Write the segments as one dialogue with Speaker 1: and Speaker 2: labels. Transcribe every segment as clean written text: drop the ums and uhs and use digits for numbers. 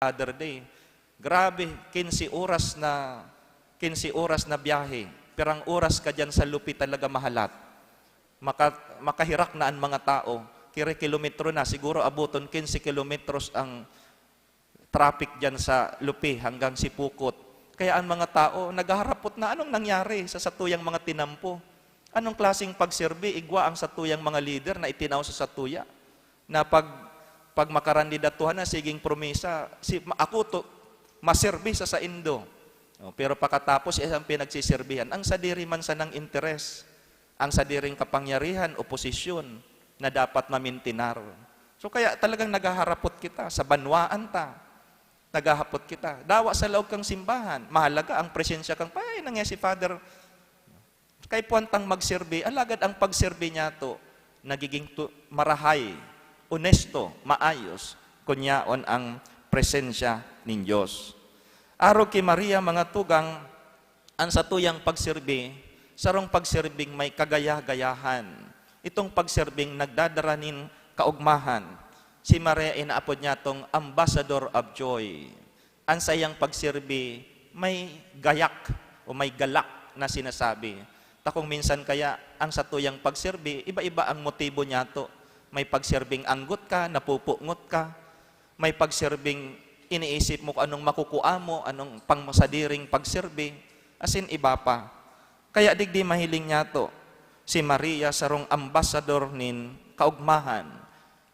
Speaker 1: other day. Grabe, 15 oras na biyahe. Pirang oras ka dyan sa lupi talaga mahalat. Makahirak na ang mga tao. Kira kilometro na, siguro abuton 15 kilometros ang traffic dyan sa lupi hanggang Sipukot. Kaya ang mga tao naghaharapot na anong nangyari sa satuyang mga tinampo. Anong klaseng pagserbi, igwa ang satuyang mga leader na itinaw sa satuya. Na pag makarandidatuhan na, siging promesa, ako to, maserbi sa Indo. Pero pagkatapos, isang pinagsisirbihan, ang sadiri man sa ng interes, ang sadiring kapangyarihan, oposisyon, na dapat mamintinar. So kaya talagang naghaharapot kita, sa banwaan ta, naghahapot kita. Dawa sa loob kang simbahan, mahalaga ang presensya kang, ay, nangya si Father, kay puwantang magserbi, alagad ang pagserbi niya to, nagiging marahay, honesto, maayos, kunyaon ang presensya ng Diyos. Aro kay Maria mga tugang, ang satuyang pagserbi, sarong pagserbing may kagaya-gayahan. Itong pagserbing nagdadaranin kaugmahan. Si Maria inaapod niya tong ambassador of joy. Ang sayang pagserbi, may gayak o may galak na sinasabi. Takong minsan kaya ang satuyang pagserbi, iba-iba ang motibo niya to. May pagserbing anggot ka, napupungot ka. May pagserbing iniisip mo kung anong makukuha mo, anong pangmasadiring pagserbi. As in, iba pa. Kaya digdi mahiling niya to. Si Maria sarong ambassador nin kaugmahan.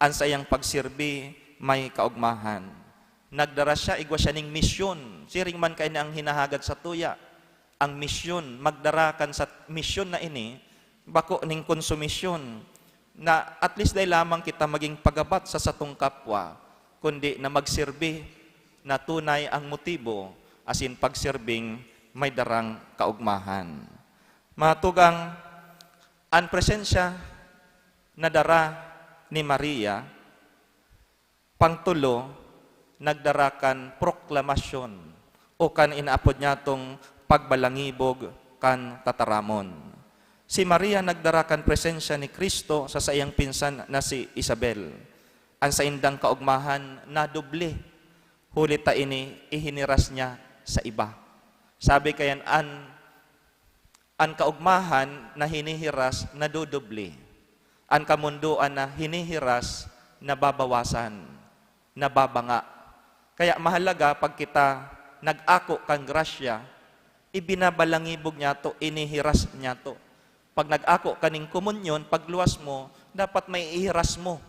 Speaker 1: Ang sayang pagserbi, may kaugmahan. Nagdara siya, igwa siya ning misyon. Siring man kayo na ang hinahagad sa tuya. Ang misyon, magdarakan sa misyon na ini, bako ning konsumisyon, na at least dahil lamang kita maging pagabat sa satong kapwa, kundi na magserbi na tunay ang motibo, as in pagserbing may darang kaugmahan. Matugang, ang presensya na dara ni Maria, pangtulo, nagdarakan proklamasyon, o kan inaapod niya tong pagbalangibog kan tataramon. Si Maria nagdarakan presensya ni Kristo sa sayang pinsan na si Isabel. Ang sa indang kaugmahan na doble. Huli ta ini ihiniras niya sa iba. Sabi kayan an kaugmahan na hinihiras na dodoble. An kamunduan na hinihiras na babawasan, na babanga. Kaya mahalaga pag kita nag-ako kang grasya, ibinabalangibog niya to, inihiras niya to. Pag nag-ako kaning komunyon, pagluwas mo, dapat may ihiras mo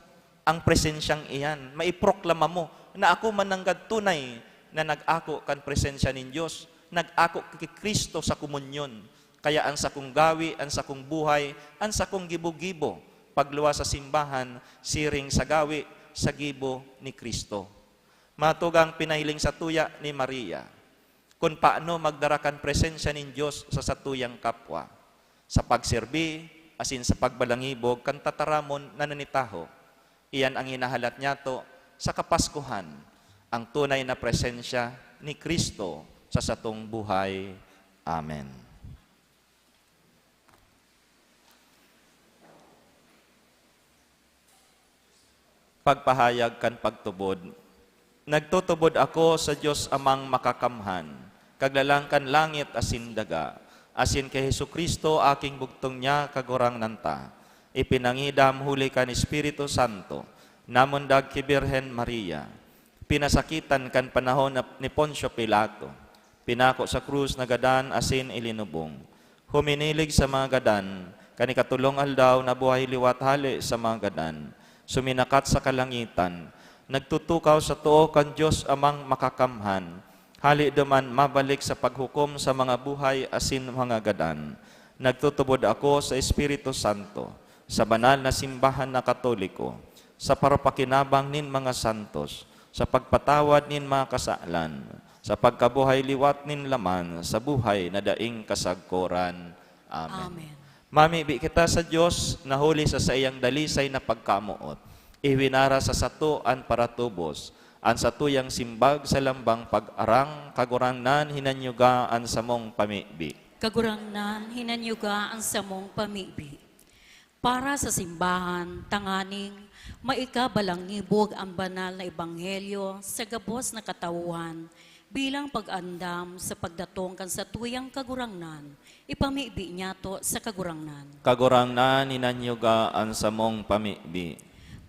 Speaker 1: ang presensyang iyan. Maiproklama mo na ako mananggad tunay na nag-ako kan presensya ng Diyos. Nag-ako kay Kristo sa komunyon. Kaya ang sakong gawi, ang sakong buhay, ang sakong gibo-gibo, pagluwas sa simbahan, siring sa gawi, sa gibo ni Kristo. Matugang pinahiling sa tuya ni Maria, kung paano magdarakan presensya ng Diyos sa satuyang kapwa. Sa pagserbi, asin sa pagbalangibog, kan tataramon na nanitaho. Iyan ang hinahalat niya to sa Kapaskuhan, ang tunay na presensya ni Kristo sa satong buhay. Amen. Pagpahayag kan pagtubod. Nagtutubod ako sa Diyos amang makakamhan, kaglalangkan langit asin daga, asin kay Hesukristo aking bugtong niya kagurang nanta. Ipinangidam huli kan Espiritu Santo, namundag ki Birhen Maria. Pinasakitan kan panahon ni Poncio Pilato. Pinako sa krus na gadan asin ilinubong. Huminilig sa mga gadan, kanikatulong aldaw na buhay liwat hali sa mga gadan. Suminakat sa kalangitan, nagtutukaw sa tuo kan Diyos amang makakamhan. Hali duman mabalik sa paghukom sa mga buhay asin mga gadan. Nagtutubod ako sa Espiritu Santo, sa banal na simbahan na Katoliko, sa parapakinabang nin mga santos, sa pagpatawad nin mga kasalan, sa pagkabuhay liwat nin laman, sa buhay na daing kasagkoran. Amen.
Speaker 2: Amen.
Speaker 1: Mamibi kita sa Diyos na huli sa sayang dalisay na pagkamuot. Iwinara sa satuan para tubos, an satuyang simbag sa lambang pag-arang, kagurangnan hinanyugaan sa mong pamibi.
Speaker 2: Kagurangnan hinanyugaan sa mong pamibi. Para sa simbahan, tanganing maikabalangibog ang banal na ebanghelyo sa gabos na katawuhan bilang pag-andam sa pagdatong kan sa tuyang kagurangnan, ipamibi niya to sa kagurangnan.
Speaker 1: Kagurangnan inanyugaan sa mong pamibi.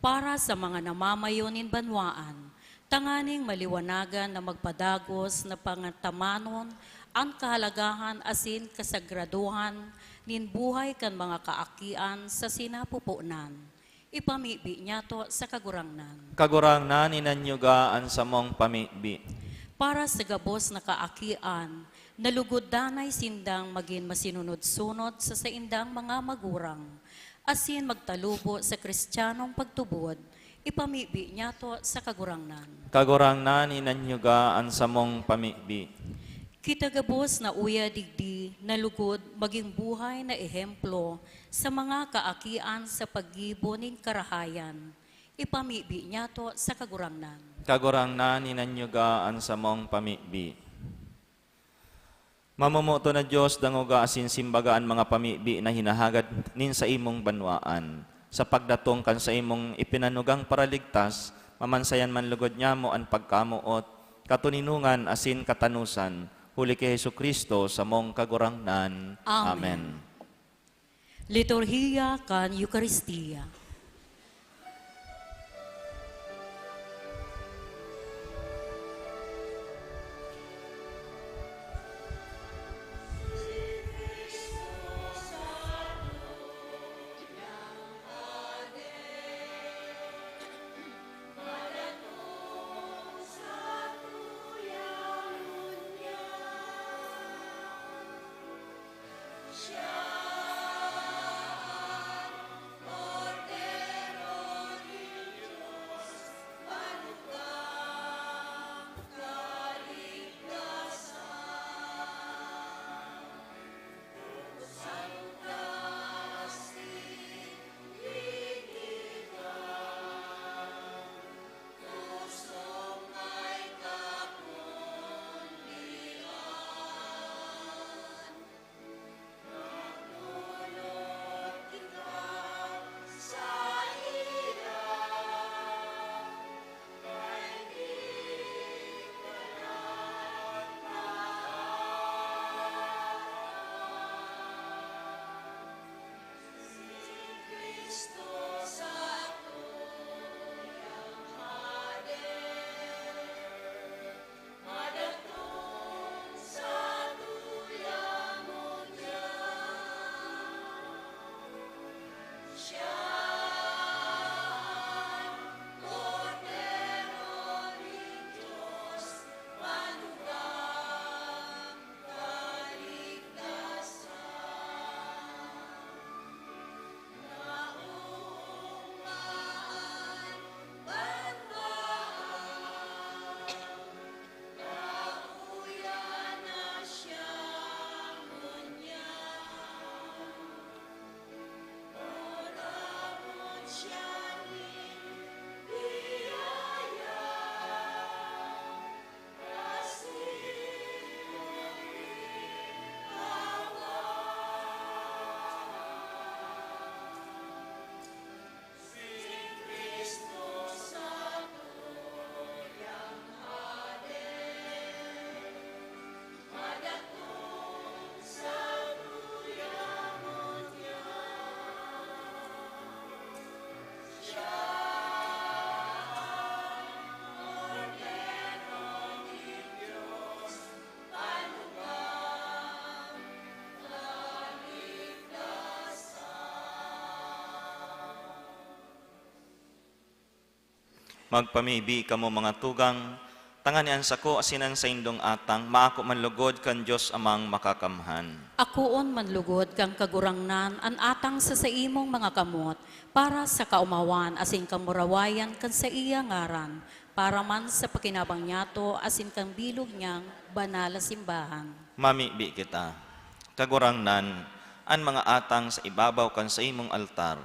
Speaker 2: Para sa mga namamayonin banwaan, tanganing maliwanagan na magpadagos na pangatamanon ang kahalagahan asin kasagraduhan nin buhay kan mga kaakian sa sinapupunan. Ipamibi niya to sa kagurangnan.
Speaker 1: Kagurangnan inanyugaan sa mong pamibi.
Speaker 2: Para sa gabos na kaakian, nalugod danay sindang maging masinunod-sunod sa saindang mga magurang, asin magtalubo sa kristyanong pagtubod, ipamibi niya to sa kagurangnan.
Speaker 1: Kagurangnan inanyugaan sa mong pamibi.
Speaker 2: Kita gabos na uya digdi, nalugod maging buhay na ehemplo sa mga kaakian sa paggibo ning karahayan, ipamibi niya to sa kagurangnan.
Speaker 1: Kagurangnan inanyugaan sa mong pamibi. Mamumuto na Diyos danguga asin simbagaan mga pamibi na hinahagad nin sa imong banwaan. Sa pagdatong kan sa imong ipinanugang paraligtas, mamansayan man lugod niya mo ang pagkamuot, katuninungan asin katanusan, huli kay Jesucristo sa mong kagurangnan. Amen.
Speaker 2: Liturhiya kan Eucharistia.
Speaker 1: Magpamibi kamo mga tugang, tanganian sa ko asinan sa indong atang, maako manlugod kan Diyos amang makakamhan.
Speaker 2: Akuon manlugod kang kagurangnan an atang sa imong mga kamot, para sa kaumawan asin kamurawayan kan sa iya ngaran, para man sa pakinabang niyato asin kang bilog niyang banal na simbahan.
Speaker 1: Mamibi kita, kagurangnan, an mga atang sa ibabaw kan sa imong altar,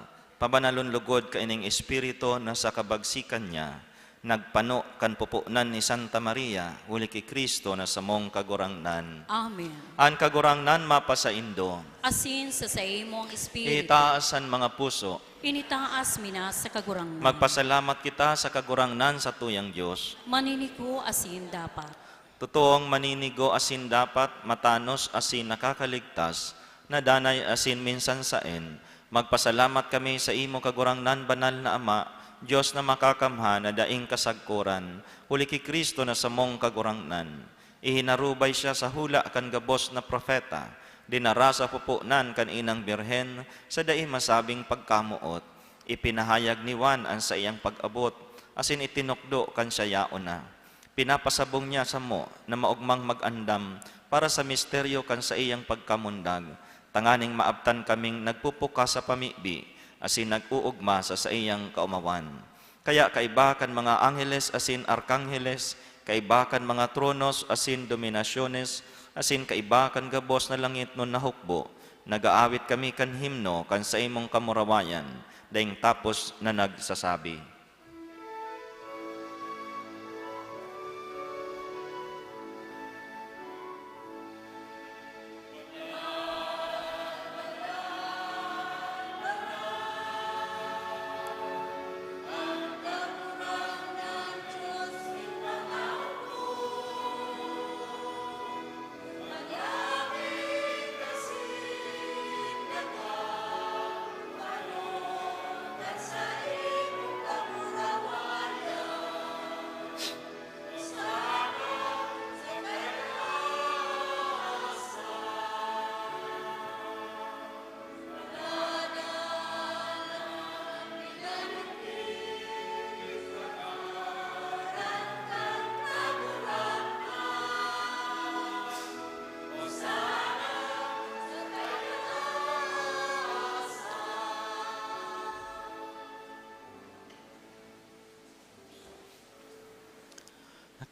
Speaker 1: pabanalon lugod ka ining espiritu na sa kabagsikan niya,
Speaker 3: nagpano kan pupunan ni Santa Maria, uli ki Kristo na samong kagurangnan.
Speaker 2: Amen.
Speaker 3: An kagurangnan mapasaindo,
Speaker 2: Asin sa imong espiritu,
Speaker 3: itaasan mga puso,
Speaker 2: initaas mina sa kagurangnan.
Speaker 3: magpasalamat kita sa kagurangnan sa tuyang Diyos.
Speaker 2: Maniniko asin dapat.
Speaker 3: Totoong maninigo asin dapat, matanos asin nakakaligtas, na danay asin minsan saen. Magpasalamat kami sa imo kagurangnan, banal na Ama, Diyos na makakamha na daing kasagkuran, huli ki Kristo na samong kagurangnan. Ihinarubay siya sa hula kan gabos na propeta, dinara sa pupunan kan inang birhen, sa daing masabing pagkamuot. Ipinahayag ni Juan ang sa iyang pag-abot, asin itinukdo kan siya yaon na. Pinapasabong niya sa mo na maugmang mag-andam para sa misteryo kan sa iyang pagkamundag. Tanganing maabtan kaming nagpupuka sa pamibi, asin nag-uugma sa iyang kaumawan. Kaya kaiba kan mga angeles asin arkangheles, kaiba kan mga tronos asin dominasyones, asin kaiba kan gabos na langit nun nahukbo, nagaawit kami kan himno kan sa imong kamurawayan, daing tapos na nagsasabi.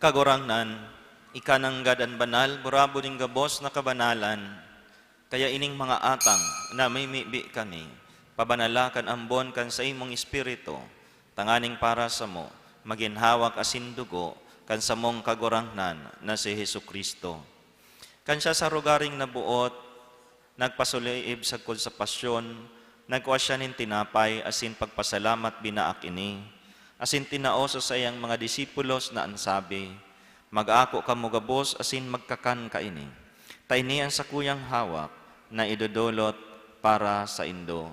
Speaker 3: Kagurangnan, ikananggadan banal, burabo ning gabos na kabanalan, kaya ining mga atang na may mibi kami, pabanalakan ambon kan sa imong espiritu, tanganing para sa mo, maginhawak asin dugo, kan sa mong kagurangnan na si Hesu Kristo. Kan siya sa rugaring nabuot, nagpasuliib sagkod sa pasyon, nagkuha siya nin tinapay, asin pagpasalamat binaak ini, asin tinao sa sayang mga disipulos na ansabi, mag-ako kamo gabos asin magkakan kaini. Taini ang sakuyang hawak na idodolot para sa indo.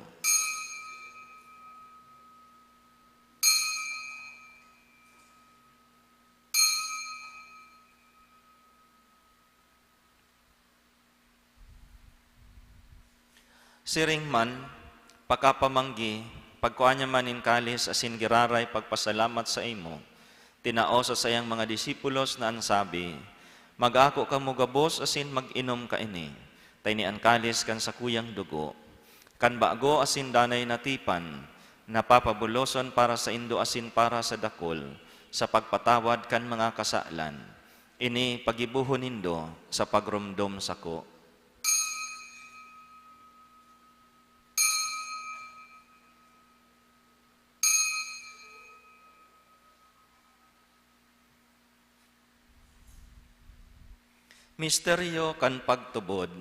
Speaker 3: Siring man, pakapamanggi, pagkuha niya manin kalis asin giraray pagpasalamat sa imo, tinao sa sayang mga disipulos na ansabi, mag-ako ka mo gabos asin mag-inom ka ini, tayni ang kalis kan sa kuyang dugo, kan bago asin danay natipan, napapabuloson para sa indo asin para sa dakol, sa pagpatawad kan mga kasalan, ini pagibuhon nindo sa pagrumdom sako. Misteryo kan pagtubod.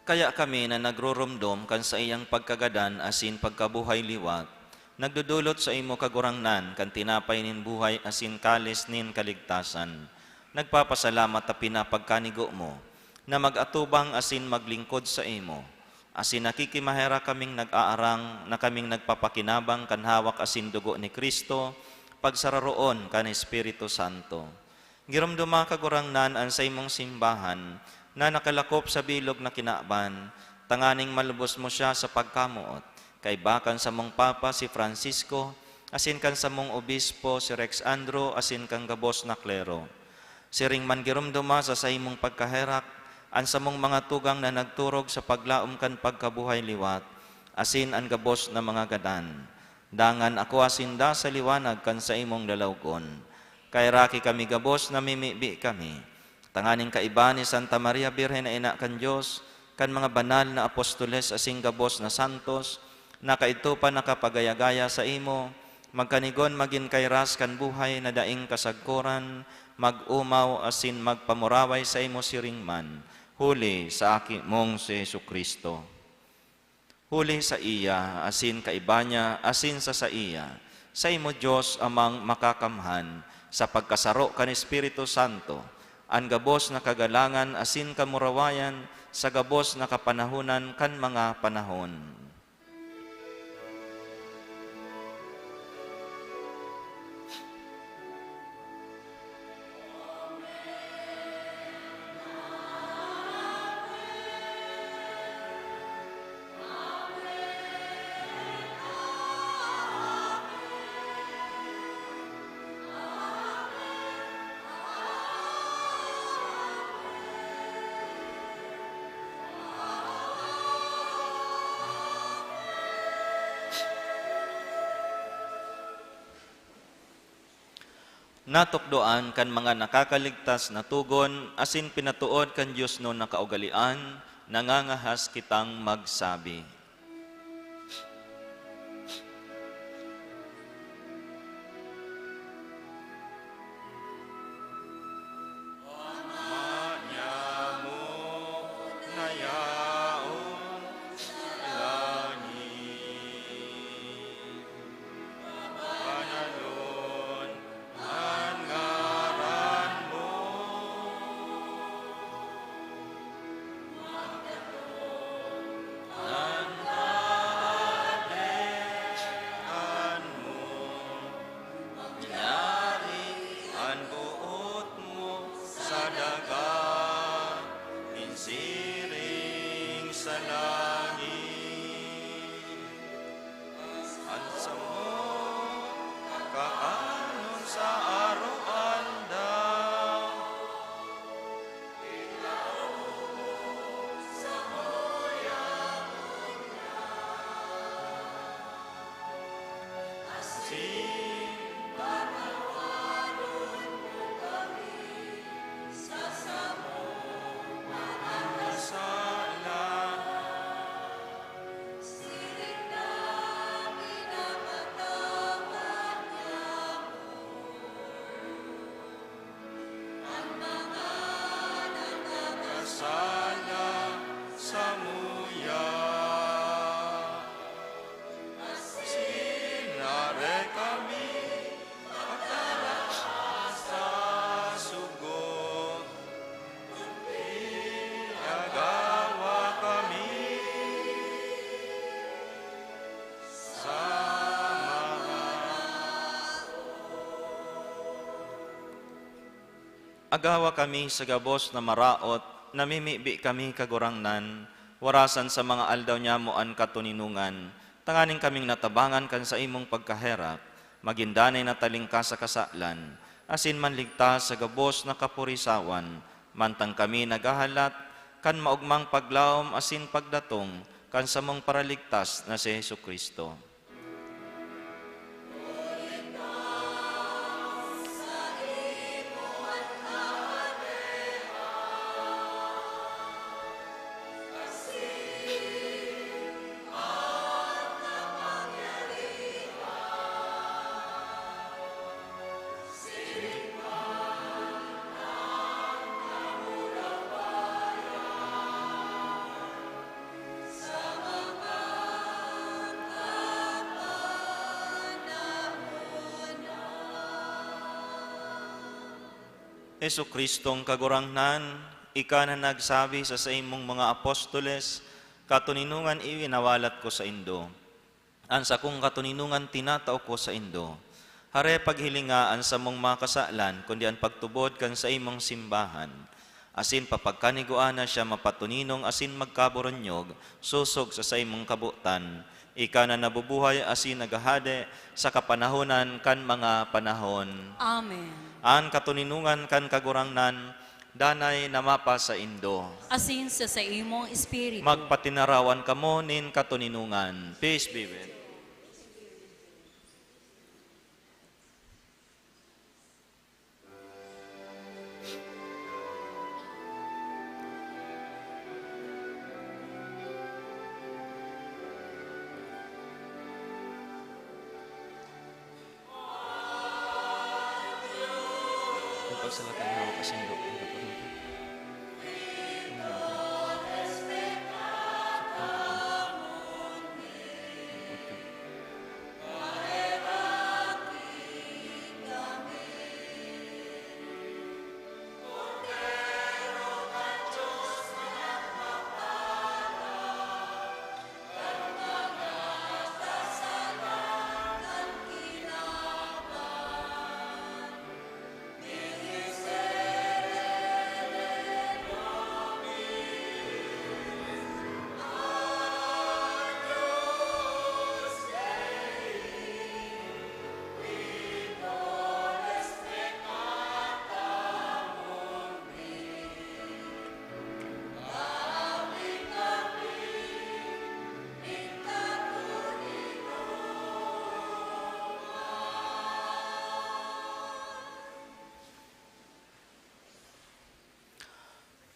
Speaker 3: Kaya kami na nagrurumdom kan sa iyang pagkagadan asin pagkabuhay liwat, nagdudulot sa imo kagurangnan kan tinapay nin buhay asin kalis nin kaligtasan. Nagpapasalamat ta pinapagkanigo mo, na mag-atubang asin maglingkod sa imo. Asin nakikimahera kaming nag-aarang na kaming nagpapakinabang kan hawak asin dugo ni Kristo, pagsararoon kan Espiritu Santo. Giramduma kagurangnan an sa imong simbahan, na nakalakop sa bilog na kinaban, tanganing malubos mo siya sa pagkamuot. Kay bakan sa mong Papa si Francisco, asin kan sa mong Obispo si Rex Andro, asin kang gabos na klero. Siring man girumduma sa imong pagkaherak, an sa mong mga tugang na nagturog sa paglaom kan pagkabuhay liwat, asin ang gabos na mga gadan. Dangan ako asinda sa liwanag kan sa imong dalawgon. Kay raki kami gabos na mimibi kami. Tanganing kaiba ni Santa Maria Birhen na ina kan Diyos, kan mga banal na apostoles asing gabos na santos, na kaito pa nakapagayagaya sa imo, magkanigon magin kay ras kan buhay na daing kasagkuran, mag-umaw asin magpamuraway sa imo siringman, huli sa aki mong si Jesucristo. Huli sa iya, asin kaiba niya, asin sa iya, sa imo Diyos amang makakamhan, sa pagkasaro kan Espiritu Santo, ang gabos na kagalangan asin kamurawayan, sa gabos na kapanahunan kan mga panahon. Natukdoan kan mga nakakaligtas na tugon, asin pinatuod kan Diyos no nakaugalian, nangangahas kitang magsabi. Agawa kami sa gabos na maraot, namimibi kami kagurangnan, warasan sa mga aldaw niya mo an katuninungan, tanganing kaming natabangan kan sa imong pagkaherap, magindanay na talingka sa kasaklan, asin manligtas sa gabos na kapurisawan, mantang kami nagahalat, kan maugmang paglaom asin pagdatong, kan sa mong paraligtas na si Jesucristo. Jesucristong kagurangnan, ika na nagsabi sa imong mga apostoles, katuninungan iwinawalat ko sa indo. Ansa kong katuninungan tinatao ko sa indo. Hare paghilingaan sa mong mga kasalan, kundi ang pagtubod kan sa imong simbahan. Asin papagkaniguan na siya mapatuninong asin magkaboronyog, susog sa imong kabutan. Ika na nabubuhay asin nagahade sa kapanahonan kan mga panahon.
Speaker 2: Amen.
Speaker 3: An katuninungan kan kagurangnan, danay namapa sa indo.
Speaker 2: Asin sa imong espiritu.
Speaker 3: Magpatinarawan kamo nin katuninungan. Peace be with. Pagsalatan na ako kasi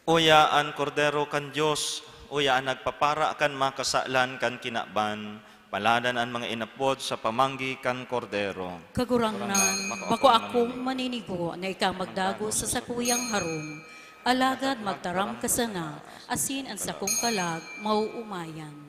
Speaker 3: Uya an kordero kan Dios, uya an nagpapara kan makasaklan kan kinakban, paladan an mga inapod sa pamanggi kan kordero.
Speaker 2: Kagurangnan, bako akong maninigo na ikaw magdago sa sakuyang harum. Alagad magtaram ka sana, asin ang sakong kalag, mauumayan.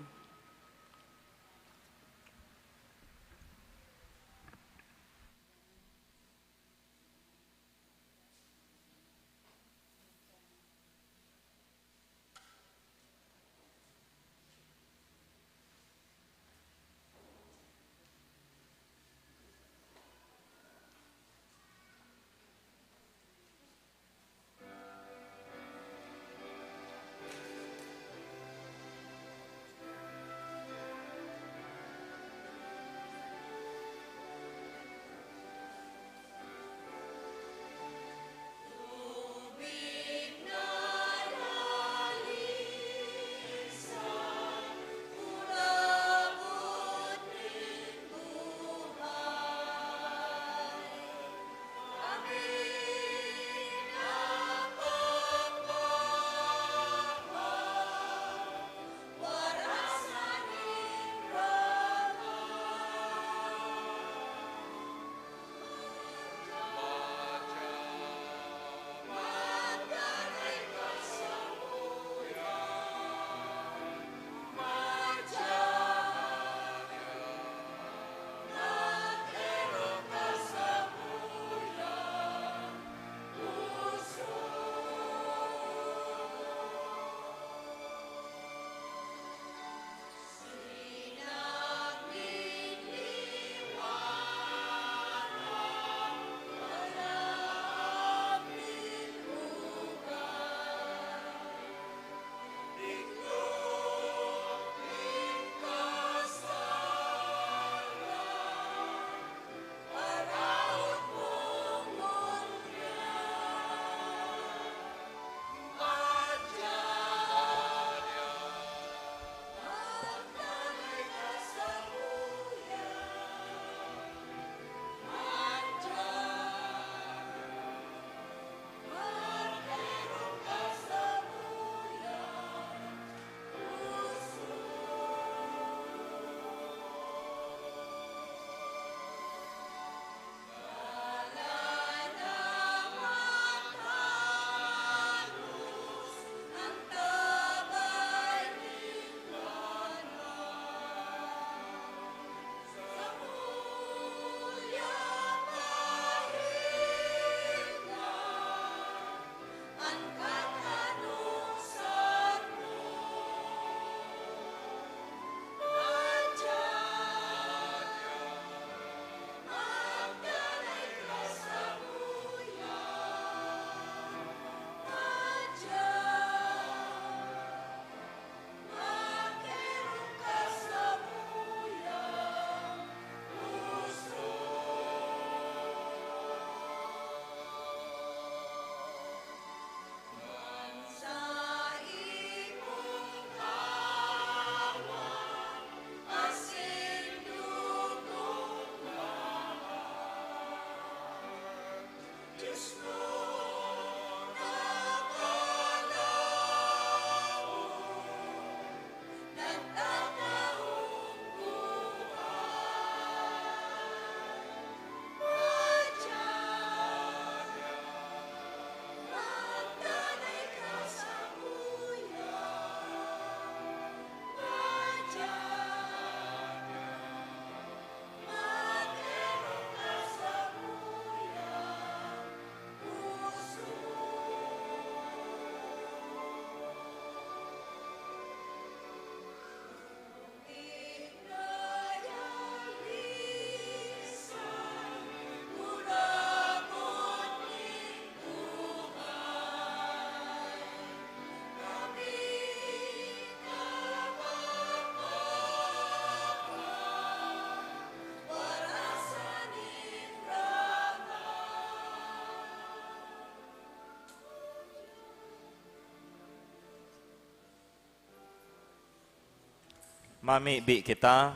Speaker 3: Mamibi kita.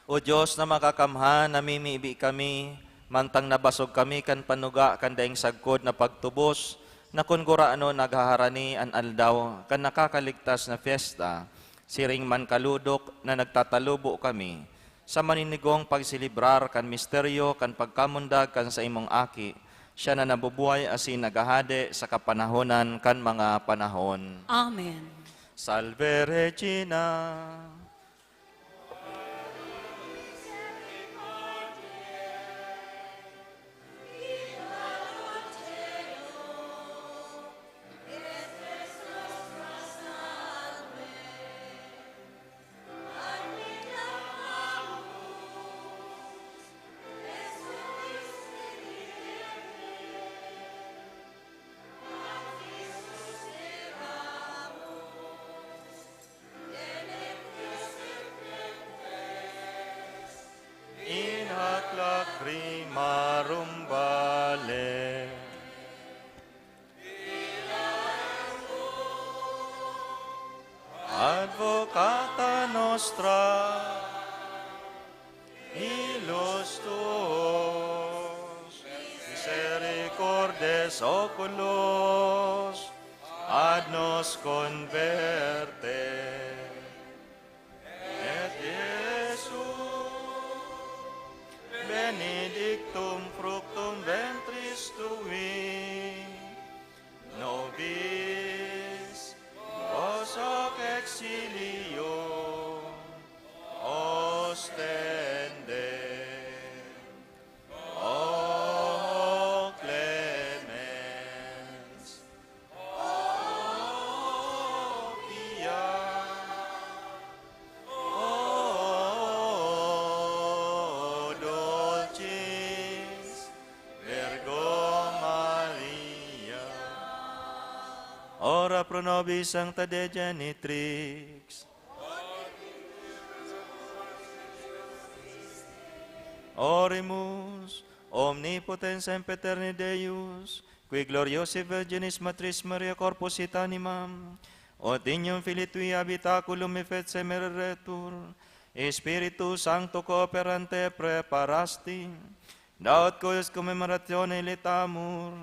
Speaker 3: O Diyos na makakamhan, namimibi kami, mantang nabasog kami kan panuga kan daing sagkod na pagtubos, na kun guraano naghaharani an aldaw, kan nakakaligtas na fiesta, siring man kaludok na nagtatalubo kami, sa maninigong pagsilibrar kan misteryo, kan pagkamundag kan sa imong aki, siya na nabubuhay asin nagahade sa kapanahonan kan mga panahon.
Speaker 2: Amen.
Speaker 3: Salve Regina. In hac lacrimarum vale. Advocata nostra, illos tuos, misericordes oculos, ad nos converte. Et Jesus, benedictum fructum ventris tui, nobis vos hoc exilio ostende. O clemens, o pia, o dulcis Virgo Maria. Ora pro nobis sancta Dei genitrix. Oremus, omnipotens sempiterni Deus, qui gloriosi Virginis Matris Maria corpus et animam, ut ignum Filii Tui habitaculum effet semeretur, Spiritus Sancto cooperante preparasti, daut coius commemoratione letamur,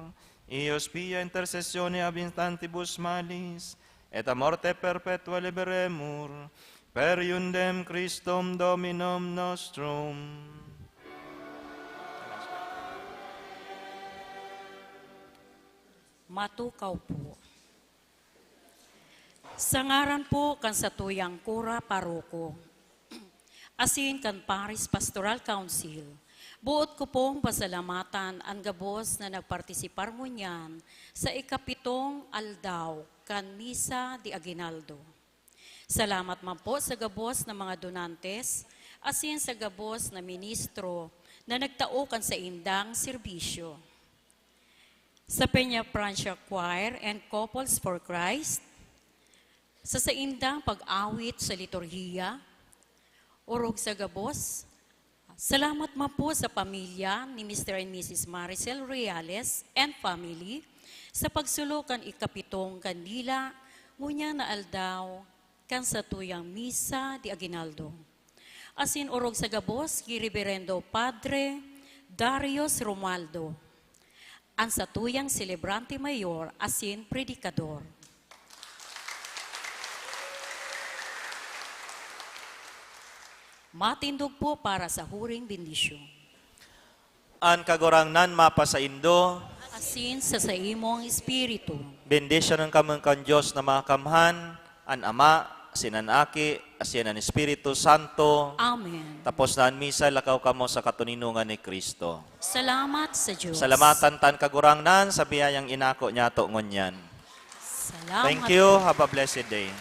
Speaker 3: ios pia intercessione ab instantibus malis, et a morte perpetua liberemur, per iundem Christum Dominum nostrum.
Speaker 2: Matukaw po. Sa ngaran po kan sa tuyang kura paroko, asin kan Paris Pastoral Council, buot ko pong pasalamatan ang gabos na nagpartisipar mo niyan sa ikapitong aldaw kan Misa de Aguinaldo. Salamat man po sa gabos ng mga donantes, asin sa gabos na ministro na nagtaukan sa indang serbisyo. Sa Peña Francia Choir and Couples for Christ, sa saindang pag-awit sa liturhiya, urog sa gabos, salamat man po sa pamilya ni Mr. and Mrs. Maricel Reales and family sa pagsulukan ikapitong kandila ngunya na aldaw kan sa tuyang Misa de Aguinaldo. Asin urog sa gabos, ki Reverendo Padre Darius Romualdo, ang satuyang celebrante mayor asin predikador. Matindog po para sa huring bendisyon.
Speaker 3: An kagurangnan mapasaindo,
Speaker 2: Asin sa imong espiritu.
Speaker 3: bendisyon ng kamang kan Diyos na makamhan, an Ama, sinanaki, asin ang Espiritu Santo.
Speaker 2: Amen.
Speaker 3: Tapos na ang misa, lakaw kamo sa katuninungan ni Kristo.
Speaker 2: Salamat sa Diyos.
Speaker 3: Salamatan tan kagurangnan sa biyayang inako niya to ngunyan.
Speaker 2: Salamat.
Speaker 3: Thank you. Have a blessed day.